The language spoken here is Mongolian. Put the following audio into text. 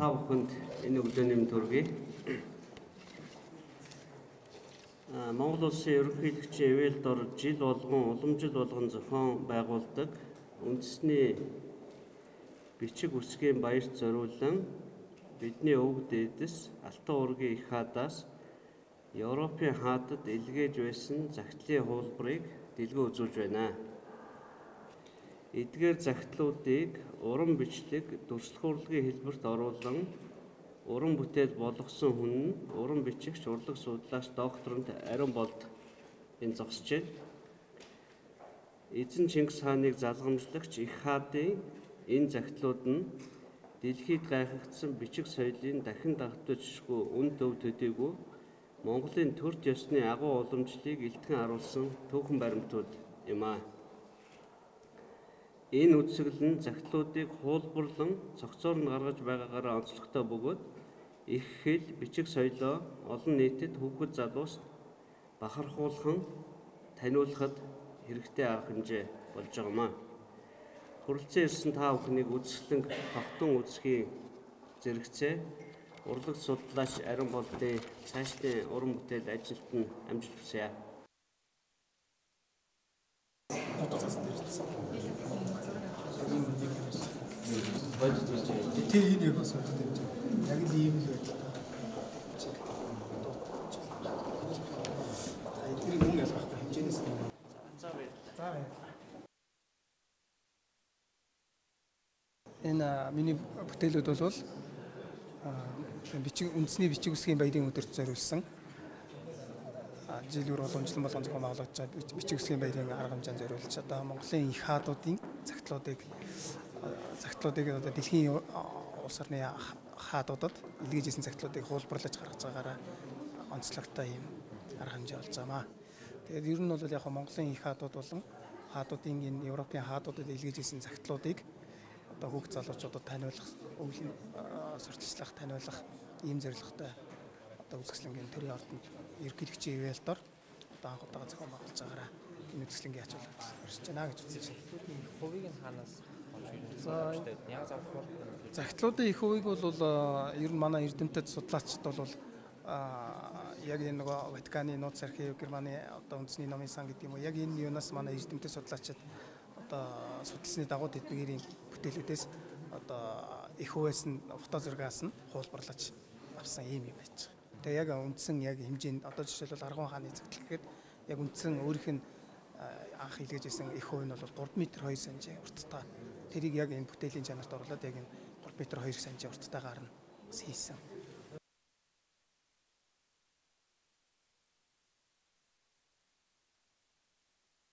Та бүхэнд энэ өглөөний мэнд хүргэе. Монгол Улсын ерөнхийлөгчийн ивэлд ор жил болгон уламжил болгон зохион байгуулдаг үндэсний бичиг үсгийн баярт зориулан бидний өвөг дээдэс Алтан уургийн их хаадаас Европын хаадад илгээж байсан захидлын хуулбарыг дэлгэн үзүүлж байна. Эдгээр захидлуудыг уран бичлэг, дүрслэх урлагийн хэлбэрт оруулан уран бүтээл болгосон хүн нь уран бичигч, урлаг судлаач, докторант Ариун Болд энэ зогсжээ. Эзэн Чингис хааныг залгамжлагч их хаадын энэ захидлууд нь дэлхийд гайхагдсан бичиг соёлын дахин давтагдчихгүй үн төв төдийгүй Монголын төрч ёсны агуу уламжлалыг илтгэн харуулсан түүхэн баримтууд юм аа. Энэ үзэсгэлэл нь захидлуудыг хуулбарлан цогцоор нь гаргаж байгаагаараа онцлогтой бөгөөд их хэл бичиг соёлоо олон нийтэд хүүхэд залуус бахархуулхан таниулахад хэрэгтэй арга хэмжээ болж байгаамаа. Хүрэлцэн ирсэн та бүхнийг үзэсгэлэн тогтун үзэхийн зэрэгцээ урлаг судлаач Ариун Болдын цаашдын уран бүтээл ажилд нь амжилт хүсье. Тэр энэ яг бас бодож байна. Яг л ийм л байна. Эдгээр хүн ялгах хэмжээнээс нь. За баярлалаа. Энэ миний бүтээлүүд бол үндэсний бичиг үсгийн баярын өдөрт зориулсан жилүүр уламжлан болгон зохион байгуулагдж байгаа бичиг үсгийн баярын арга хэмжээнд зориулж одоо Монголын их хаадуудын захидлуудыг одоо дэлхийн улс орны хаадуудад илгээж ирсэн захидлуудыг хуулбарлаж гаргаж байгаагаараа онцлогтой юм арга хэмжээ болж байгаамаа. Тэгээд ер нь бол яг Монголын их хаадууд болон хаадуудын энэ Европын хаадуудад илгээж ирсэн захидлуудыг одоо хүүхд залуучуудад таниулах, өвлийн сурталчлах, таниулах ийм зорилготой одоо үзэсгэлэнгийн төрийн ордонд ерөнхийлөгчийн ивэлд ор одоо анх удаага зохион байгуулж байгаараа энэ үзэсгэлэнгийн ач холбогдол ирж байна гэж үзэж байна. Хувийг нь хаанаас захидлуудын их хувийг бол ер нь манай эрдэмтэд судлаачид бол яг энэ нөгөө Ватиканы нууц архив, Германы одоо үндэсний номын сан гэдэг юм уу яг энэ юунаас манай эрдэмтэд судлаачид одоо судалсны дагуу тэдгээрийн бүтээлүүдээс одоо их хувьас нь фото зургаас нь хуулбарлаж авсан юм байж байгаа. Тэгээ яг үндсэн яг хэмжээнд одоо жишээлбэл Аргун хааны захидал гэхэд яг үндсэн өөрийнх нь анх илгээж ирсэн их хувь нь бол 3 м 2 см урттай. Тэрийг яг энэ бүтээлийн чанарт оруулаад яг энэ 3 м 2 см урттайгаар нь бас хийсэн.